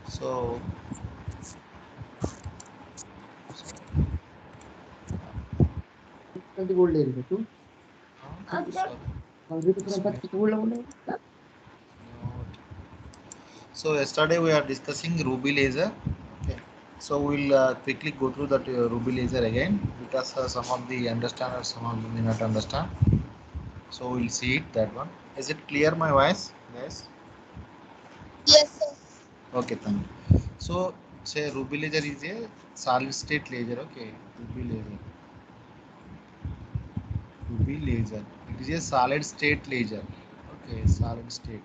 So Tanti gold area tu. sorry. Kalau itu kurang empat kita ulang ulang. So yesterday we are discussing Ruby laser. Okay. So we'll quickly go through that Ruby laser again because some of the understand or some of them may not understand. So we'll see it that one. Is it clear my voice? Yes. Yes, sir. Okay, thank you. So say Ruby laser is a solid state laser. Okay, Ruby laser. Ruby laser. It is a solid state laser. Okay, solid state.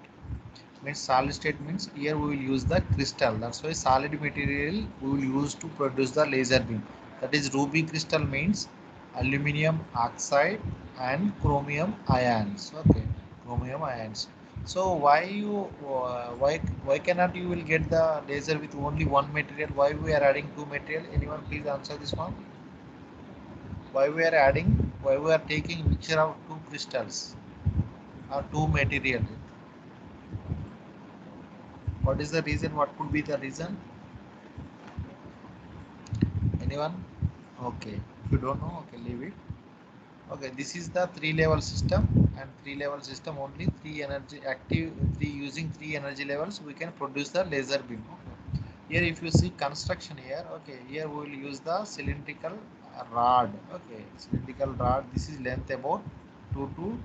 Means solid state means here we will use the crystal. That's why solid material we will use to produce the laser beam. That is Ruby crystal means aluminum oxide and chromium ions. Okay, chromium ions. So why cannot you will get the laser with only one material? Why we are adding two material? Anyone please answer this one? Why we are adding? Why we are taking mixture of two crystals or two material? What is the reason? What could be the reason? Anyone? Okay. If you don't know, okay, leave it. Okay, this is the three level system, and three level system only three energy active three using three energy levels we can produce the laser beam. Okay. Here if you see construction here, okay, here we will use the cylindrical rod. Okay, cylindrical rod. This is length about 2 to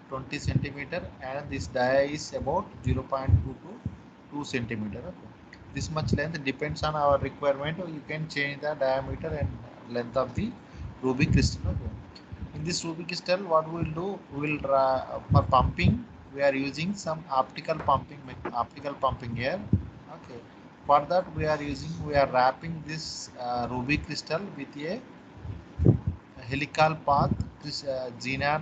20 centimeter, and this dia is about 0.2 to 2 centimeter. Okay. This much length depends on our requirement. You can change the diameter and length of the ruby crystal. Okay. In this ruby crystal, what we will do, we will for pumping we are using some optical pumping here. Okay. For that we are wrapping this ruby crystal with a helical path, xenon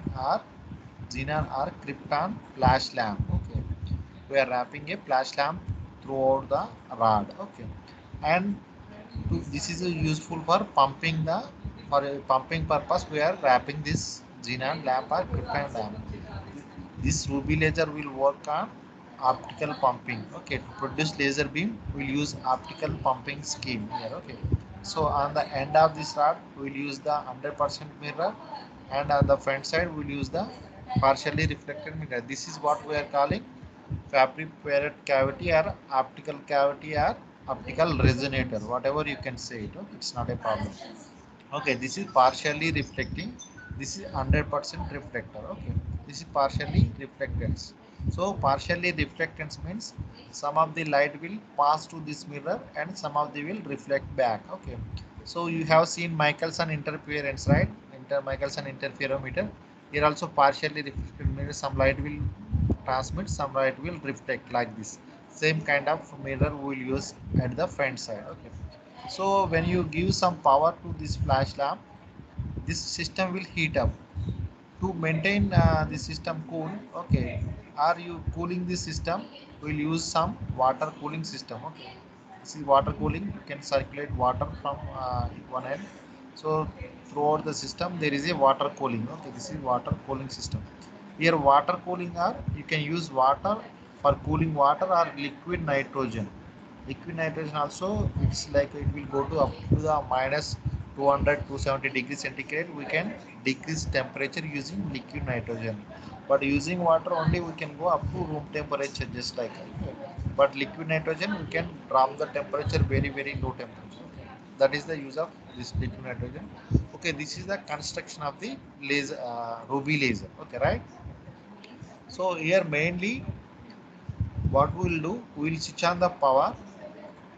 or krypton flash lamp. Okay, we are wrapping a flash lamp throughout the rod. Okay, and this is useful for pumping the for a pumping purpose. We are wrapping this xenon lamp or krypton lamp. This ruby laser will work on optical pumping. Okay, to produce laser beam we'll use optical pumping scheme here. Okay, so on the end of this rod we'll use the 100% mirror, and on the front side we'll use the partially reflected mirror. This is what we are calling fabric cavity or optical cavity or optical resonator, whatever you can say it. Okay, it's not a problem. Okay, this is partially reflecting. This is 100% reflector. Okay, this is partially reflectance. So partially reflectance means some of the light will pass to this mirror and some of the will reflect back. Okay, so you have seen Michelson interference, right? Michelson interferometer. Here also partially reflected mirror. Some light will transmit, some light will reflect like this. Same kind of mirror we will use at the front side. Okay, so when you give some power to this flash lamp, this system will heat up. To maintain the system cool, okay, are you cooling this system? We'll use some water cooling system. Okay, this is water cooling. You can circulate water from one end. So throughout the system there is a water cooling. Okay, this is water cooling system. Here water cooling are you can use water for cooling water or liquid nitrogen. Liquid nitrogen also it's like it will go to up to the minus 200 to 70 degrees centigrade. We can decrease temperature using liquid nitrogen, but using water only we can go up to room temperature just like that. But liquid nitrogen we can drop the temperature very low temperature. Okay. That is the use of this liquid nitrogen. Okay, this is the construction of the laser ruby laser. Okay, right? So here mainly what we will do, we will switch on the power,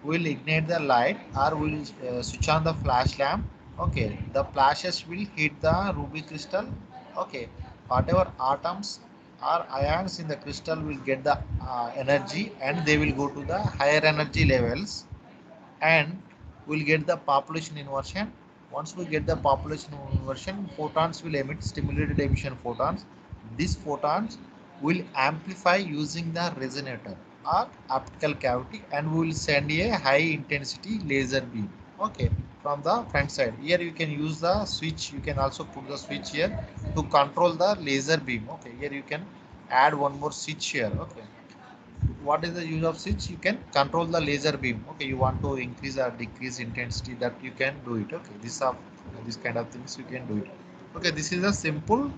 we'll ignite the light, or we'll switch on the flash lamp. Okay, the flashes will hit the ruby crystal. Okay, whatever atoms or ions in the crystal will get the energy, and they will go to the higher energy levels, and we'll get the population inversion. Once we get the population inversion, photons will emit stimulated emission photons. These photons will amplify using the resonator or optical cavity, and we will send a high intensity laser beam. Okay, from the front side. Here you can use the switch. You can also put the switch here to control the laser beam. Okay, here you can add one more switch here. Okay, what is the use of switch? You can control the laser beam. Okay, you want to increase or decrease intensity, that you can do it. Okay, this kind of things you can do it. Okay, this is a simple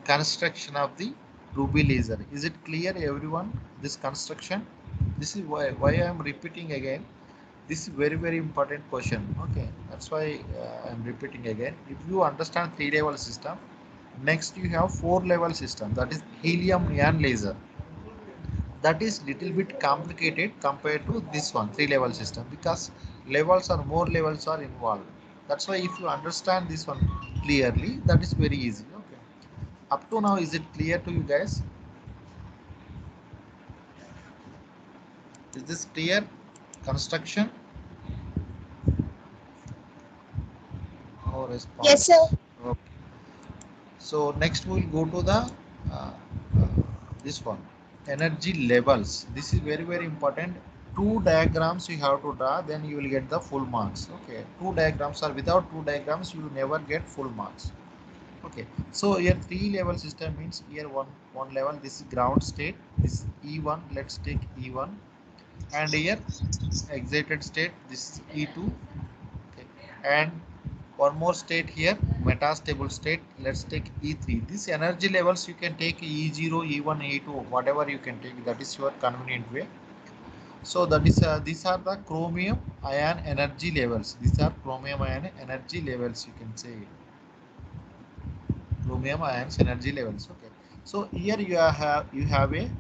construction of the ruby laser. Is it clear everyone, this construction? This is why I am repeating again. This is very important question. Okay, that's why I am repeating again. If you understand 3-level system, next you have 4-level system, that is helium neon laser. That is little bit complicated compared to this one 3-level system, because more levels are involved. That's why if you understand this one clearly, that is very easy. Okay, up to now, is it clear to you guys? Is this clear construction? No Yes, response. sir. Okay, so next we'll go to the uh, this one, energy levels. This is very important. Two diagrams you have to draw, then you will get the full marks. Okay, two diagrams, or without two diagrams you never get full marks. Okay, so here 3-level system means here one level, this is ground state, this is E1, let's take E1, and here excited state, this is E2. Okay, and one more state here, metastable state, let's take E3. These energy levels you can take E0, E1, E2, whatever you can take, that is your convenient way. So that is these are the chromium ion energy levels. These are chromium ion energy levels, you can say chromium ions energy levels. Okay, so here you have a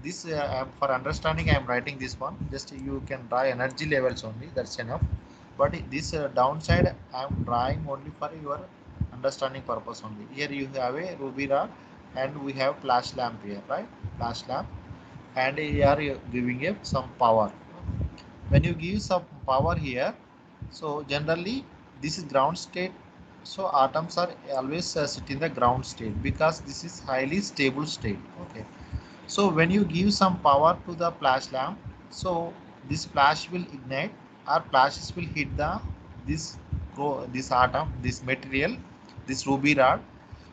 this for understanding I am writing this one, just you can draw energy levels only, that's enough. But this downside I am drawing only for your understanding purpose only. Here you have a ruby rod, and we have flash lamp here, right? Flash lamp, and here you are giving it some power. When you give some power here, so generally this is ground state, so atoms are always sit in the ground state, because this is highly stable state. Okay, so when you give some power to the flash lamp, so this flash will ignite, or flashes will hit the this this atom, this material, this ruby rod.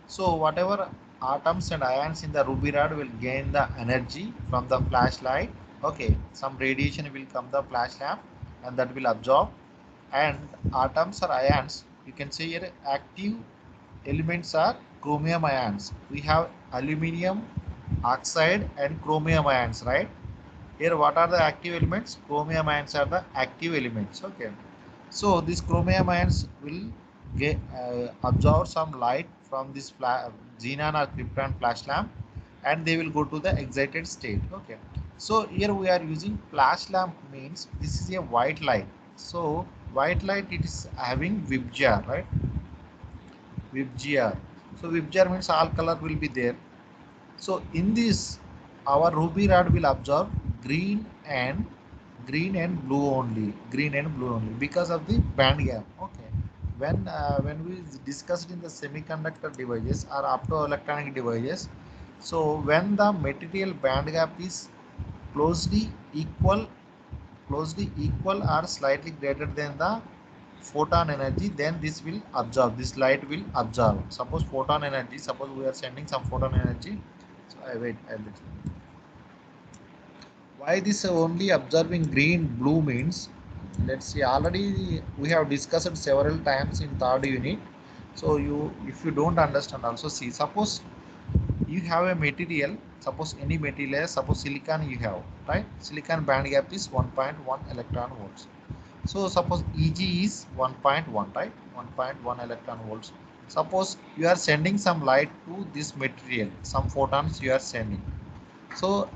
So whatever atoms and ions in the ruby rod will gain the energy from the flashlight. Okay, some radiation will come the flash lamp, and that will absorb. And atoms or ions, you can say here active elements are chromium ions. We have aluminum oxide and chromium ions, right? Here what are the active elements? Chromium ions are the active elements. Okay, so these chromium ions will absorb some light from this xenon or krypton flash lamp, and they will go to the excited state. Okay, so here we are using flash lamp, means this is a white light. So white light, it is having VIBGYOR, right? VIBGYOR. So VIBGYOR means all color will be there. So in this, our ruby rod will absorb green and blue only, because of the band gap. Okay, when we discussed in the semiconductor devices or optoelectronic devices, so when the material band gap is closely equal, or slightly greater than the photon energy, then this light will absorb. Suppose photon energy, suppose we are sending some photon energy. So I wait. Why this only observing green blue means, let's see, already we have discussed several times in third unit. So if you don't understand, also see, suppose you have a material, suppose any material, suppose silicon you have, right? Silicon band gap is 1.1 electron volts. So suppose Eg is 1.1, right? 1.1 electron volts. Suppose you are sending some light to this material, some photons you are sending. So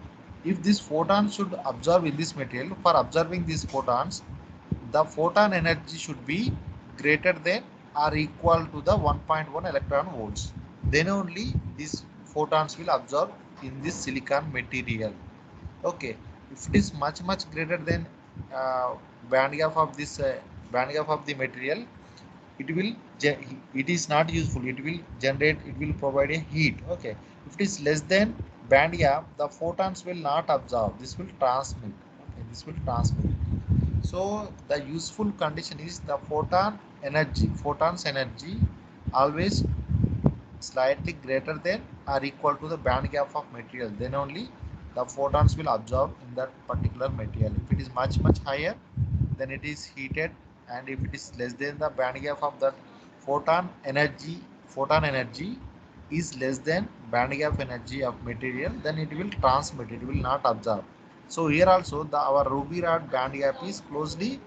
if this photon should absorb in this material, for observing these photons, the photon energy should be greater than or equal to the 1.1 electron volts. Then only these photons will absorb in this silicon material. Okay, if it is much greater than uh, band gap of this band gap of the material, it is not useful, it will provide a heat. Okay, if it is less than band gap, the photons will not absorb, this will transmit. Okay, this will transmit. So the useful condition is the photons energy always slightly greater than or equal to the band gap of material, then only the photons will absorb in that particular material. If it is much higher, then it is heated, and if it is less than the band gap of that photon energy is less than band gap energy of material, then it will transmit, it will not absorb. So here also our ruby rod band gap is closely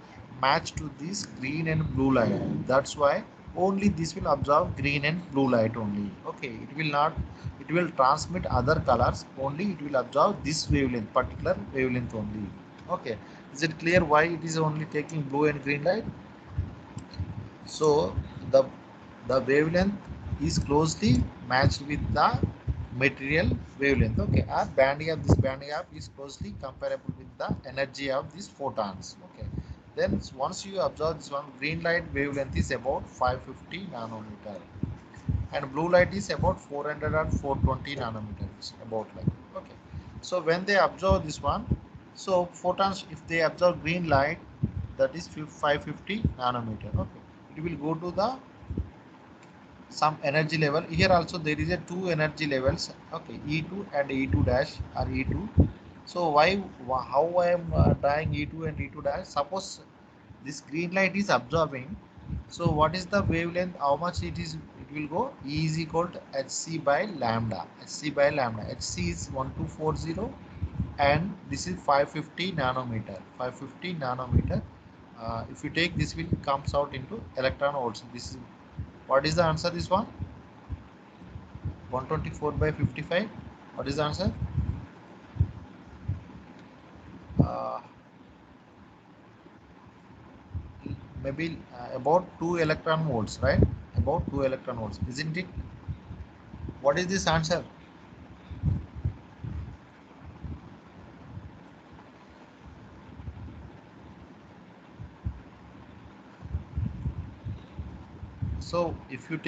matched to this green and blue light. That's why only this will absorb green and blue light only. Okay, it will transmit other colors, only it will absorb this wavelength, particular wavelength only. Okay, is it clear why it is only taking blue and green light? So the wavelength is closely matched with the material wavelength. Okay, our band gap, this band gap is closely comparable with the energy of these photons. Okay, then once you observe this one, green light wavelength is about 550 nanometer, and blue light is about 400 or 420 nanometers, about like. Okay, so when they observe this one, so photons, if they observe green light, that is 550 nanometer. Okay, it will go to the some energy level. Here also there is a two energy levels. Okay, E2 and E2 dash or E2. So how I am drawing E2 and E2 dash? Suppose this green light is absorbing, so what is the wavelength, how much it will go? E is equal to hc by lambda. Hc is 1240, and this is 550 nanometer. If you take this, will comes out into electron volts. This is what is the answer, this one? 124 by 55. What is the answer? Uh, Maybe about 2 electron volts, right? About 2 electron volts, isn't it? What is this answer? So if you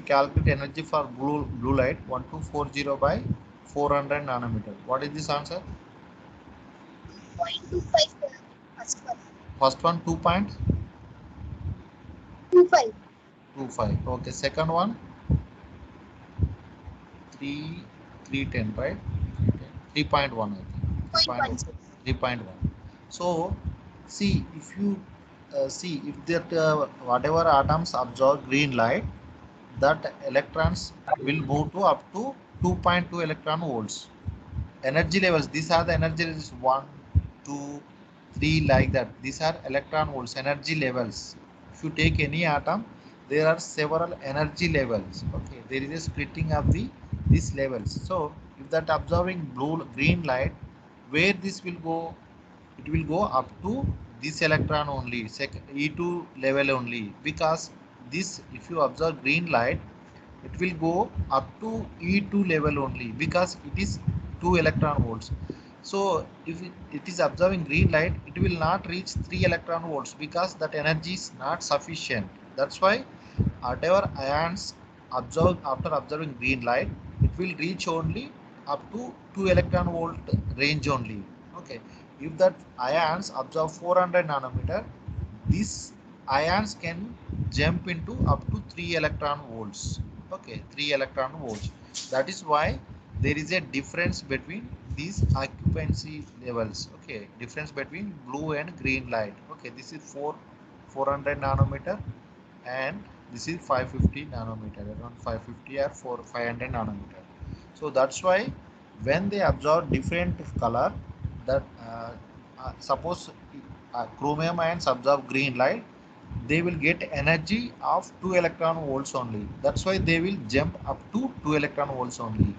calculate energy for blue light, 1240 by 400 nanometer, what is this answer? 2.25 first one. First one 2.25. 2.25. Okay, second one 310, right? 3.1, I think. 3.1. So see, if you see, if that whatever atoms absorb green light, that electrons will move to up to 2.2 electron volts. Energy levels, these are the energy levels, 1, 2, 3, like that. These are electron volts, energy levels. If you take any atom, there are several energy levels. Okay, there is a splitting of these levels. So if that absorbing green light, where this will go, it will go up to this electron only, E2 level only, because this, if you observe green light, it will go up to E2 level only, because it is 2 electron volts. So if it is observing green light, it will not reach 3 electron volts, because that energy is not sufficient. That's why whatever ions observed after observing green light, it will reach only up to 2 electron volt range only. Okay, if that ions absorb 400 nanometer, these ions can jump into up to 3 electron volts. Okay, 3 electron volts. That is why there is a difference between these occupancy levels. Okay, difference between blue and green light. Okay, this is 400 nanometer, and this is 550 nanometer, around 550 or 500 nanometer. So that's why when they absorb different color, that suppose chromium ions absorb green light, they will get energy of 2 electron volts only. That's why they will jump up to 2 electron volts only.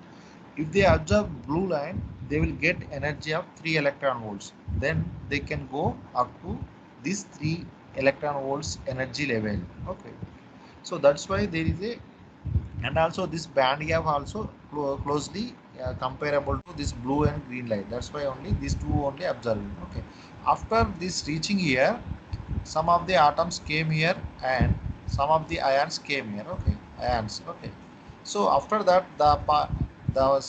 If they absorb blue light, they will get energy of 3 electron volts. Then they can go up to this 3 electron volts energy level. Okay, so that's why there is a, and also this band gap also closely comparable to this blue and green light. That's why only these two only observing. Okay, after this reaching here, some of the atoms came here and some of the ions came here. Okay, ions. Okay, so after that the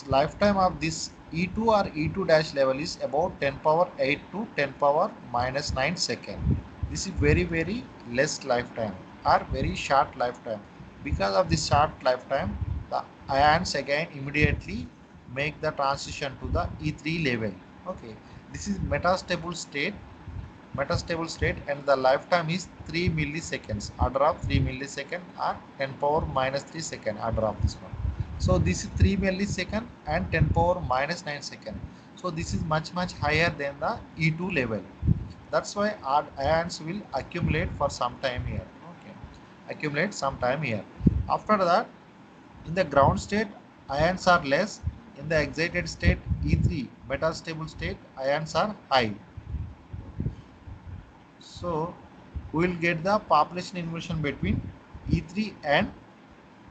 lifetime of this E2 or E2 dash level is about 10 power 8 to 10 power minus 9 second. This is very less lifetime, or very short lifetime. Because of this short lifetime, the ions again immediately make the transition to the E3 level. Okay, this is metastable state. Metastable state, and the lifetime is 3 milliseconds, order of 3 millisecond, or 10 power minus 3 second, order of this one. So this is 3 millisecond and 10 power minus 9 second. So this is much higher than the E2 level. That's why ions will accumulate for some time here. Okay, accumulate some time here. After that, in the ground state, ions are less. In the excited state, E3 metastable state, ions are high. So we will get the population inversion between E3 and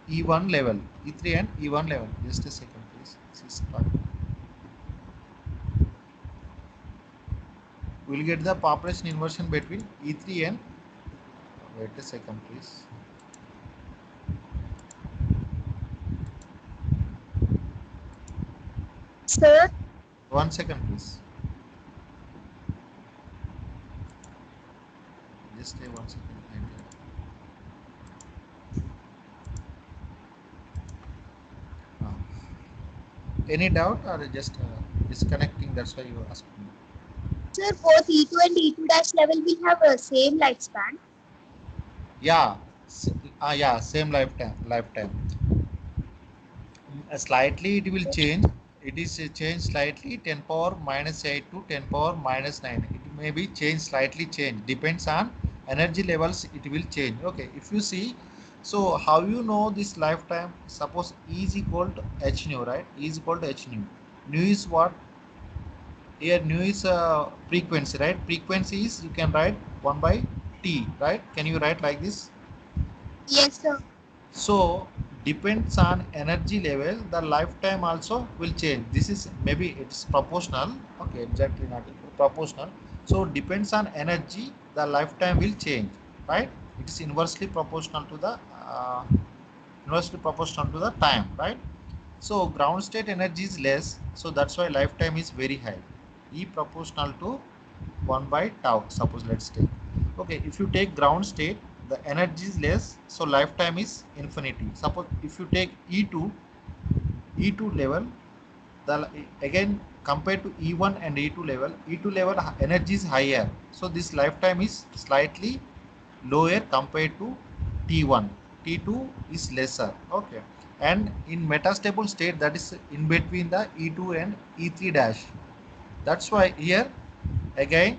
E1 level. E3 and E1 level. Just a second, please. We will get the population inversion between E3 and. Wait a second, please. Sir, 1 second, please. Just stay 1 second. Any doubt or just disconnecting? That's why you asked me. sir, both E2 and E2 dash level will have a same lifespan. Yeah, yeah, same lifetime. Slightly it will change. It is changed slightly, 10 power minus 8 to 10 power minus 9. It may be changed, slightly changed, depends on energy levels, it will change. Okay, if you see, so how you know this lifetime? Suppose E is equal to h nu, right? E is equal to h nu. Nu is what? Here nu is frequency, right? Frequency is, you can write 1 by t, right? Can you write like this? Yes, sir. So depends on energy level, the lifetime also will change. This is maybe it's proportional. Okay, exactly not equal, proportional. So depends on energy, the lifetime will change, right? It is inversely proportional to the time, right? So ground state energy is less, so that's why lifetime is very high. E proportional to 1 by tau. Suppose let's take. Okay, if you take ground state, the energy is less, so lifetime is infinity. Suppose if you take E2 level, the again compared to E1 and E2 level, E2 level energy is higher, so this lifetime is slightly lower compared to T1. T2 is lesser. Okay, and in metastable state, that is in between the E2 and E3 dash. That's why here again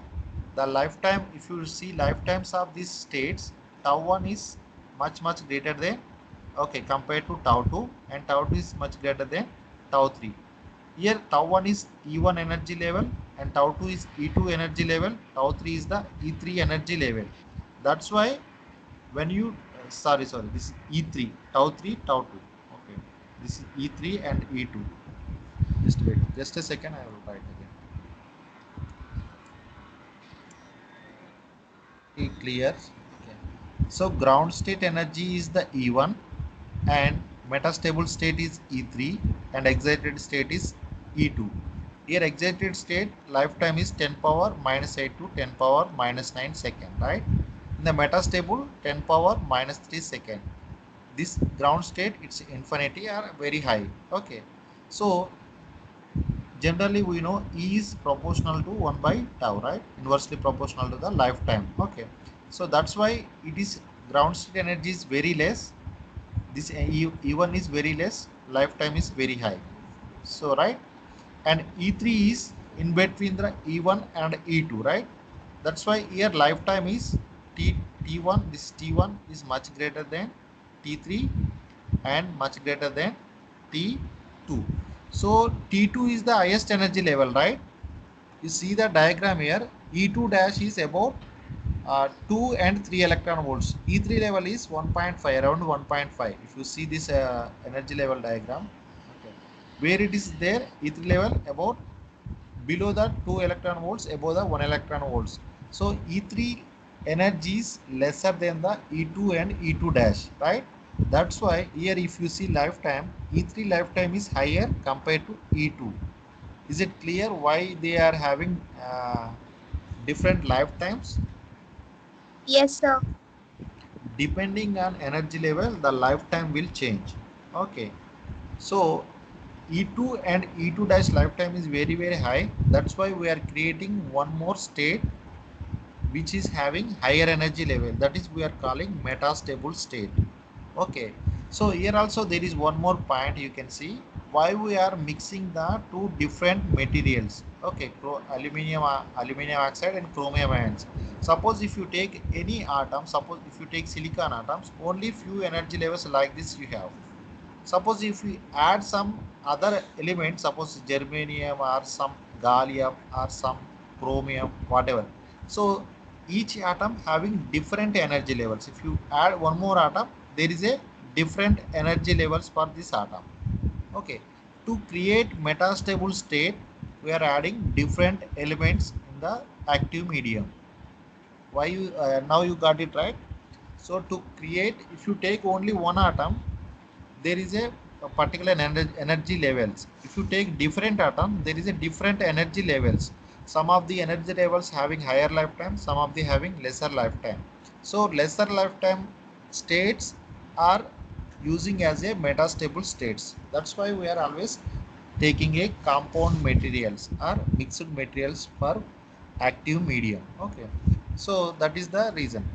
the lifetime, if you see lifetimes of these states, tau1 is much greater than, okay, compared to tau2, and tau2 is much greater than tau3. Here tau1 is E1 energy level and tau2 is E2 energy level, tau3 is the E3 energy level. That's why when you sorry, this is E3, tau3, tau2. Okay, this is E3 and E2. Just wait, just a second, I will write again. Clear. Okay. So ground state energy is the E1 and metastable state is E3 and excited state is E2. Here excited state lifetime is 10 power minus 8 to 10 power minus 9 second, right? In the metastable 10 power minus 3 second. This ground state, it's infinity or very high. Okay. So generally we know E is proportional to 1 by tau, right? Inversely proportional to the lifetime. Okay, so that's why it is ground state energy is very less. This E1 is very less, lifetime is very high. So right, and E3 is in between the E1 and E2, right? That's why here lifetime is T1. This T1 is much greater than T3 and much greater than T2. So T2 is the highest energy level, right? You see the diagram here, E2 dash is about 2 and 3 electron volts. E3 level is 1.5, around 1.5. If you see this energy level diagram, okay, where it is there, E3 level about below the 2 electron volts, above the 1 electron volts. So E3 energy is lesser than the E2 and E2 dash, right? That's why here if you see lifetime, E3 lifetime is higher compared to E2. Is it clear why they are having different lifetimes? Yes, sir. Depending on energy level, the lifetime will change. Okay, so E2 and E2 dash lifetime is very very high. That's why we are creating one more state which is having higher energy level, that is we are calling metastable state. Okay, so here also there is one more point you can see why we are mixing the two different materials. Okay, aluminum oxide and chromium ions. Suppose if you take any atom, suppose if you take silicon atoms, only few energy levels like this you have. Suppose if we add some other elements, suppose germanium or some gallium or some chromium, whatever, so each atom having different energy levels. If you add one more atom, there is a different energy levels for this atom. Okay, to create metastable state, we are adding different elements in the active medium. Why you now you got it right. So to create, if you take only one atom, there is a particular energy levels. If you take different atom, there is a different energy levels. Some of the energy levels having higher lifetime, some of the having lesser lifetime. So lesser lifetime states are using as a metastable states. That's why we are always taking a compound materials or mixed materials for active medium. Okay, so that is the reason.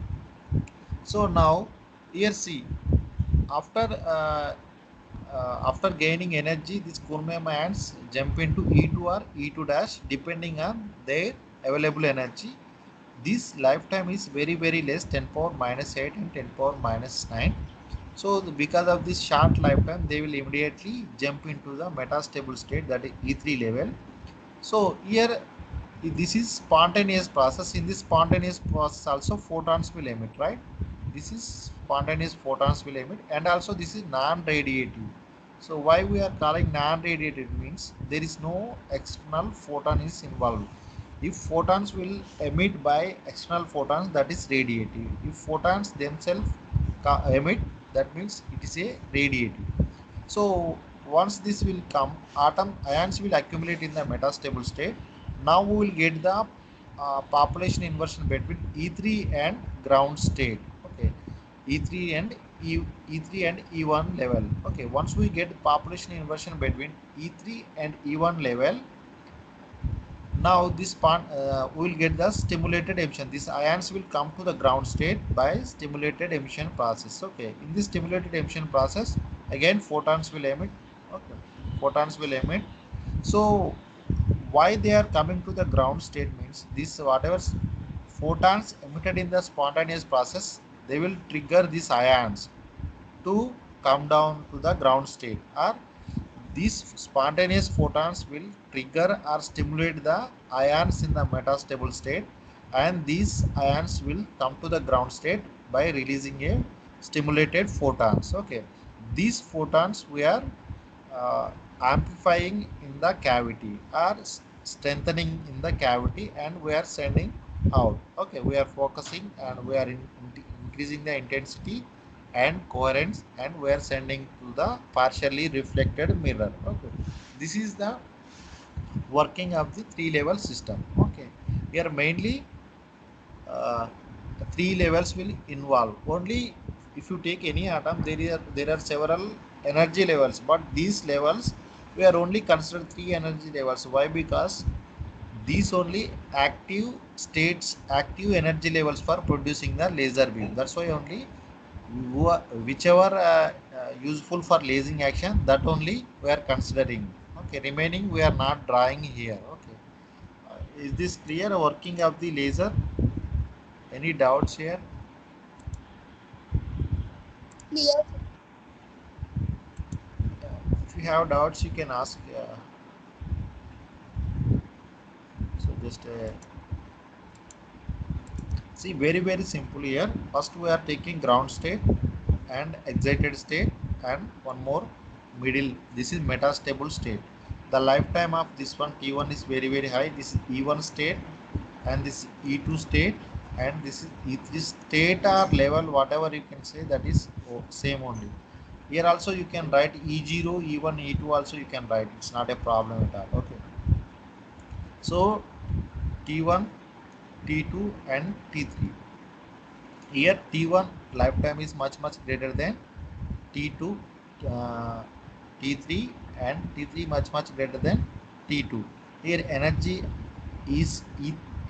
So now here see, after after gaining energy, these chromium ions jump into E2 or E2 dash depending on their available energy. This lifetime is very very less, 10 power minus 8 and 10 power minus 9. So because of this short lifetime, they will immediately jump into the metastable state, that is E3 level. So here this is spontaneous process. In this spontaneous process also photons will emit, right? This is spontaneous, photons will emit, and also this is non-radiative. So why we are calling non-radiative means there is no external photon is involved. If photons will emit by external photons, that is radiative. If photons themselves emit, that means it is a radiative. So once this will come, atom ions will accumulate in the metastable state. Now we will get the population inversion between E3 and ground state. Okay, E3 and E3 and E1 level. Okay, once we get population inversion between E3 and E1 level, now this part we will get the stimulated emission. These ions will come to the ground state by stimulated emission process. Okay, in this stimulated emission process, again photons will emit. Okay, photons will emit. So why they are coming to the ground state means this, whatever photons emitted in the spontaneous process, they will trigger these ions to come down to the ground state, or these spontaneous photons will trigger or stimulate the ions in the metastable state, and these ions will come to the ground state by releasing a stimulated photons. Okay, these photons we are uh, amplifying in the cavity or strengthening in the cavity, and we are sending out. Okay, we are focusing and we are increasing the intensity and coherence, and we are sending to the partially reflected mirror. Okay, this is the working of the three level system. Okay, here mainly uh, three levels will involve. Only if you take any atom, there are several energy levels, but these levels we are only consider three energy levels. Why? Because these only active states, active energy levels for producing the laser beam. That's why only whichever useful for lasing action, that only we are considering. Okay, remaining we are not drawing here. Okay, is this clear working of the laser? Any doubts here? Clear. If you have doubts, you can ask. So just see, very very simple here. First we are taking ground state and excited state, and one more middle. This is metastable state. The lifetime of this one T1 is very very high. This is E1 state, and this is E2 state, and this is E3 state or level, whatever you can say, that is same only. Here also you can write E0, E1, E2 also you can write. It's not a problem at all. Okay. So T1, T2 and T3. Here T1 lifetime is much much greater than T2, uh, T3 and T3 much greater than T2. Here energy is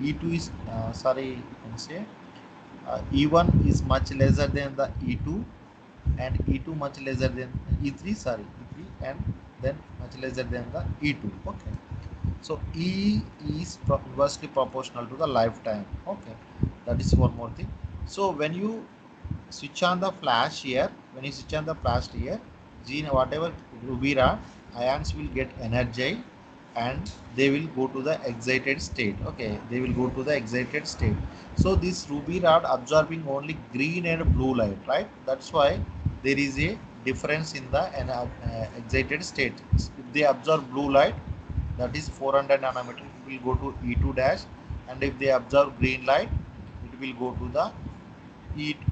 E2 is sorry, I can say E1 is much lesser than the E2, and E2 much lesser than E3, sorry, E3, and then much lesser than the E2. Okay, so E is inversely proportional to the lifetime. Okay, that is one more thing. So when you switch on the flash here, when you switch on the flash here, gene whatever ruby rod ions will get energy and they will go to the excited state. Okay, they will go to the excited state. So this ruby rod absorbing only green and blue light, right? That's why there is a difference in the excited state. If they absorb blue light, that is 400 nanometer, it will go to E2 dash, and if they absorb green light, it will go to the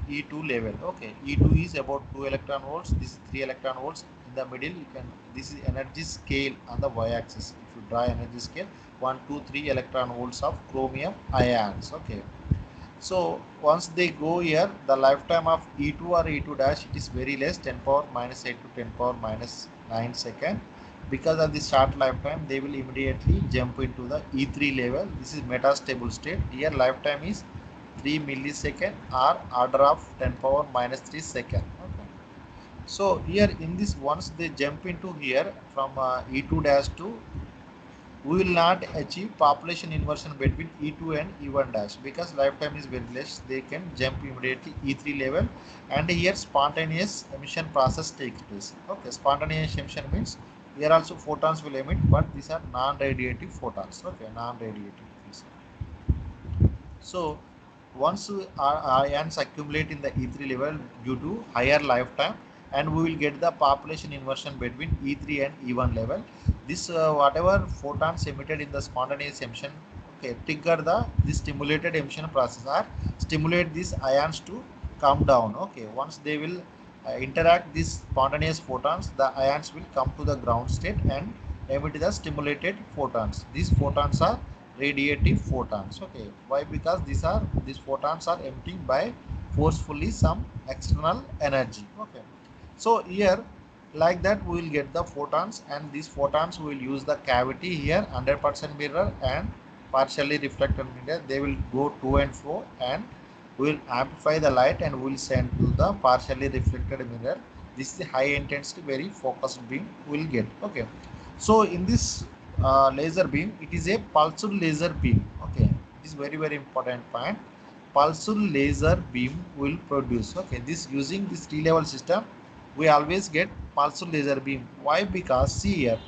E2 level. Okay, E2 is about 2 electron volts, this is 3 electron volts. In the middle you can, this is energy scale on the y-axis. If you draw energy scale, 1 2 3 electron volts of chromium ions. Okay, so once they go here, the lifetime of E2 or E2 dash, it is very less, 10 power minus 8 to 10 power minus 9 second. Because of the short lifetime, they will immediately jump into the E3 level. This is metastable state. Here lifetime is 3 millisecond or order of 10 power minus 3 second. Okay. So here in this, once they jump into here from E2 dash to, we will not achieve population inversion between E2 and E1 dash because lifetime is very less. They can jump immediately E3 level, and here spontaneous emission process takes place. Okay, spontaneous emission means here also photons will emit, but these are non-radiative photons. Okay, non-radiative. So once ions accumulate in the E3 level due to higher lifetime, and we will get the population inversion between E3 and E1 level. This whatever photons emitted in the spontaneous emission, okay, trigger the this stimulated emission process or stimulate these ions to come down. Okay, once they will interact these spontaneous photons, the ions will come to the ground state and emit the stimulated photons. These photons are radiative photons. Okay, why? Because these photons are emitting by forcefully some external energy. Okay, so here like that we will get the photons, and these photons we will use the cavity here 100% mirror and partially reflected mirror. They will go to and fro, and we will amplify the light and we will send to the partially reflected mirror. This is the high intensity very focused beam we will get. Okay, so in this laser beam, it is a pulsed laser beam. Okay, it is very important point. Pulsed laser beam will produce. Okay, this using this T-level system, we always get pulsed laser beam. Why? Because see here,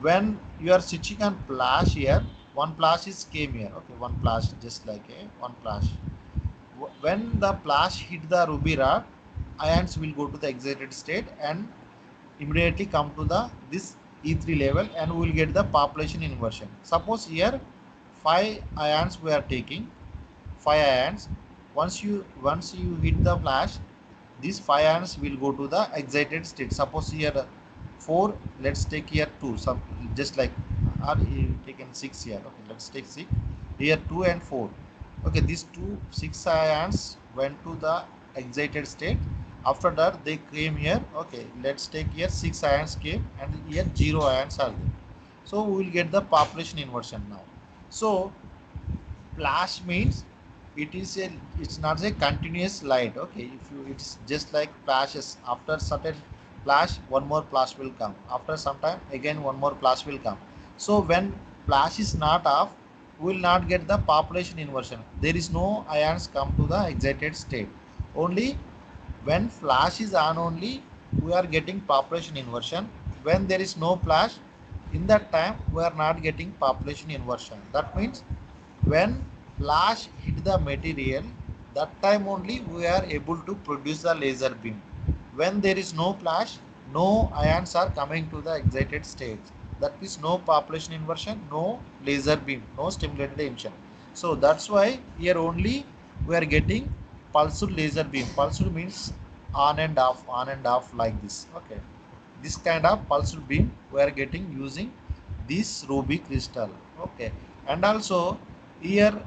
when you are switching on flash here, one flash is came here. Okay, one flash, just like a one flash. When the flash hit the ruby rod, ions will go to the excited state and immediately come to the this E3 level, and we will get the population inversion. Suppose here 5 ions we are taking, 5 ions. Once you hit the flash, these 5 ions will go to the excited state. Suppose here 4, let's take here 2, some just like are taken 6 here. Okay, let's take 6 here, 2 and 4. Okay, these 6 ions went to the excited state. After that they came here. Okay, let's take here 6 ions came, and here 0 ions are there. So we will get the population inversion now. So flash means it's not a continuous light. Okay, if you, it's just like flashes. After certain flash, one more flash will come. After some time again one more flash will come. So when flash is not off, we will not get the population inversion. There is no ions come to the excited state. Only when flash is on only we are getting population inversion. When there is no flash, in that time we are not getting population inversion. That means when flash hit the material, that time only we are able to produce the laser beam. When there is no flash, no ions are coming to the excited state. That is no population inversion, no laser beam, no stimulated emission. So that's why here only we are getting pulsed laser beam. Pulsed means on and off like this. Okay, this kind of pulsed beam we are getting using this ruby crystal. Okay, and also here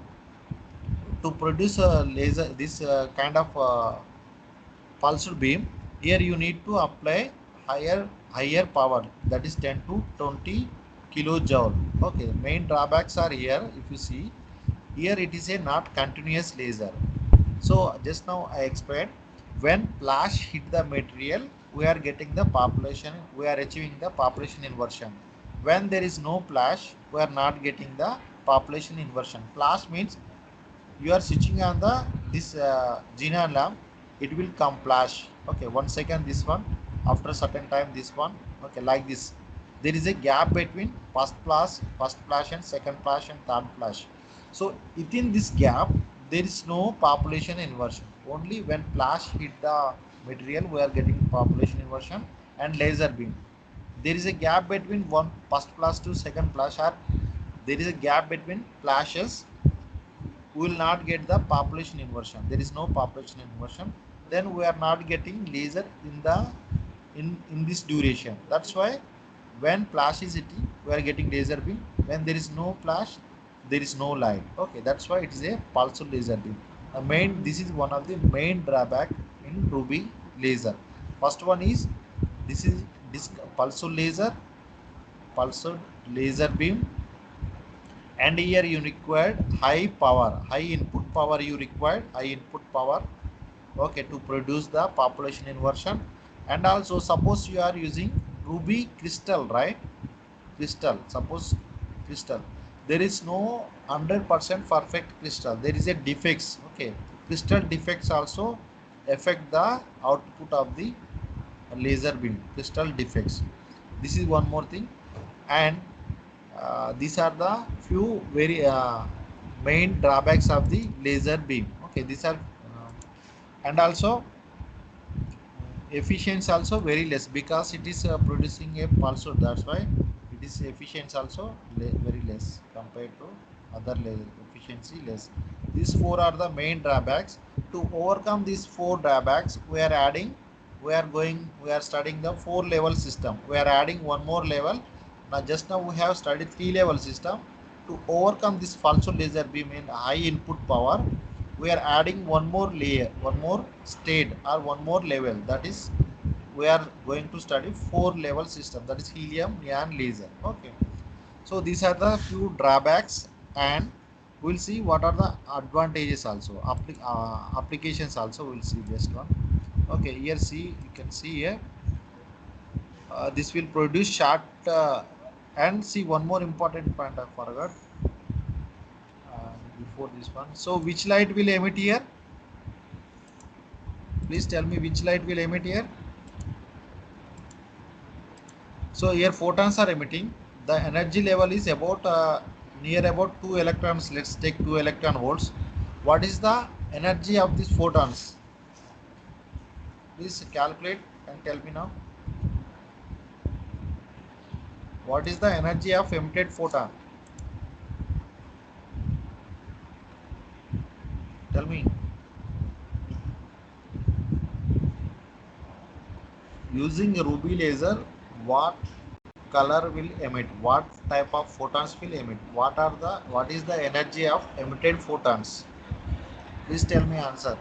to produce a laser, this kind of pulsed beam, here you need to apply higher higher power, that is 10 to 20 kilojoule. Okay, main drawbacks are here. If you see here, it is a not continuous laser. So just now I explained, when flash hit the material, we are getting the population, we are achieving the population inversion. When there is no flash, we are not getting the population inversion. Flash means you are switching on the this xenon lamp, it will come flash. Okay, 1 second this one, after a certain time this one. Okay, like this. There is a gap between first flash and second flash and third flash. So within this gap there is no population inversion. Only when flash hit the material we are getting population inversion. And laser beam, there is a gap between one first flash to second flash, or there is a gap between flashes, we will not get the population inversion. There is no population inversion, then we are not getting laser in the in this duration. That's why when flash is hitting we are getting laser beam. When there is no flash, there is no light. Okay, that's why it is a pulsar laser beam. This is one of the main drawback in Ruby laser. First one is this is pulsar laser beam. And here you required high power, high input power. You required high input power, okay, to produce the population inversion. And also suppose you are using Ruby crystal, right? Crystal, suppose crystal, there is no 100% perfect crystal, there is a defects. Okay, crystal defects also affect the output of the laser beam. Crystal defects, this is one more thing. And these are the few very main drawbacks of the laser beam. Okay, these are and also efficiency also very less, because it is producing a pulsar. That's why it is efficiency also very less compared to other laser. Efficiency less. These four are the main drawbacks. To overcome these four drawbacks, we are studying the 4-level system. We are adding one more level. Now just now we have studied 3-level system. To overcome this pulsar laser beam in high input power, we are adding one more layer, one more state, or one more level. That is, we are going to study 4-level system, that is helium neon laser. Okay, so these are the few drawbacks, and we'll see what are the advantages also. Applications also we'll see just one. Okay, here see, you can see here, this will produce short and see one more important point I forgot before this one. So which light will emit here? Please tell me which light will emit here. So here photons are emitting. The energy level is about near about 2 electrons. Let's take 2 electron volts. What is the energy of these photons? Please calculate and tell me now. What is the energy of emitted photon? Tell me. Using a Ruby laser, what color will emit? What type of photons will emit? What is the energy of emitted photons? Please tell me answer.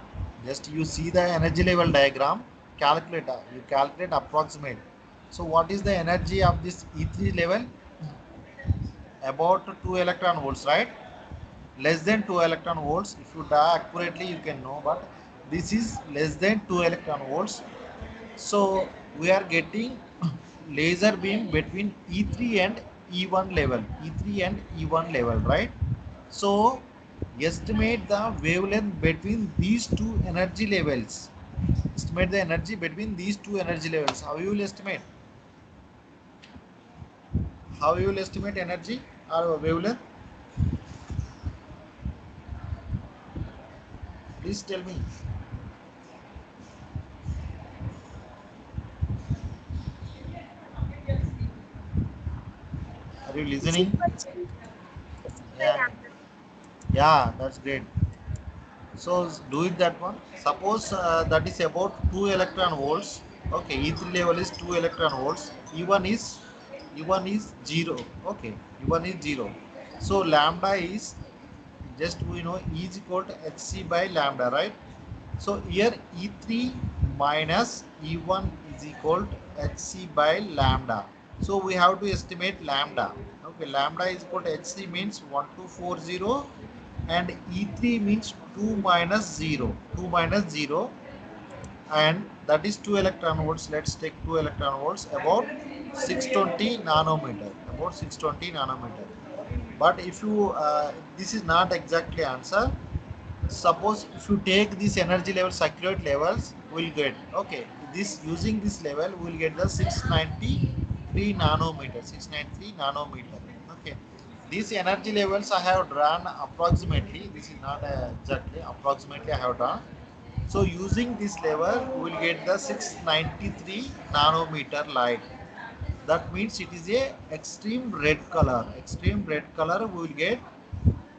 Just you see the energy level diagram, calculate, you calculate approximate. So what is the energy of this E3 level? About 2 electron volts, right? Less than 2 electron volts. If you die accurately, you can know, but this is less than 2 electron volts. So we are getting laser beam between E3 and E1 level, E3 and E1 level, right? So estimate the wavelength between these two energy levels. Estimate the energy between these two energy levels. How you will estimate? How you will estimate energy or wavelength? Please tell me. Are you listening? Yeah, yeah, that's great. So do it that one. Suppose that is about 2 electron volts. Okay, E3 level is 2 electron volts. E1 is 0. Okay, E1 is 0. So lambda is, just we know, E is equal to hc by lambda, right? So here E3 minus E1 is equal to hc by lambda. So we have to estimate lambda. Okay, lambda is equal to hc means 1240 and E3 means 2 minus 0. 2 minus 0 and that is 2 electron volts. Let's take 2 electron volts about 620 nanometer. About 620 nanometer. But if you this is not exactly answer. Suppose if you take this energy levels, accurate levels, we'll get okay. This using this level, we'll get the 693 nanometer. 693 nanometer. Okay. These energy levels I have drawn approximately. This is not exactly approximately I have drawn. So using this level, we will get the 693 nanometer light. That means it is a extreme red color. Extreme red color we will get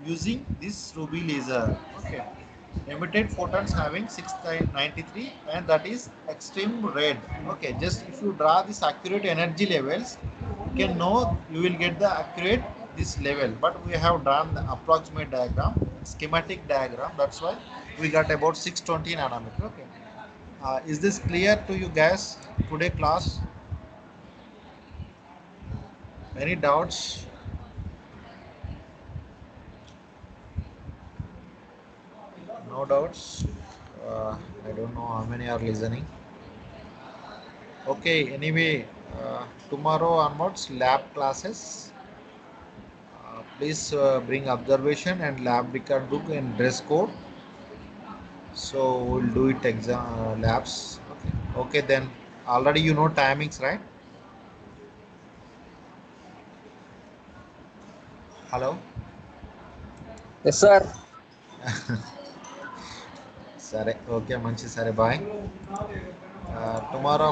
using this ruby laser. Okay. Emitted photons having 693 and that is extreme red. Okay. Just if you draw this accurate energy levels, you can know you will get the accurate this level. But we have drawn the approximate diagram, schematic diagram. That's why we got about 620 nanometer. Okay. Is this clear to you guys today class? Any doubts? No doubts. I don't know how many are listening. Okay, anyway, tomorrow onwards lab classes. Please bring observation and lab record book and dress code. So we'll do it exam labs. Okay. Okay then. Already you know timings, right? Hello. Yes, sir. సరే okay మంచి సరే bye tomorrow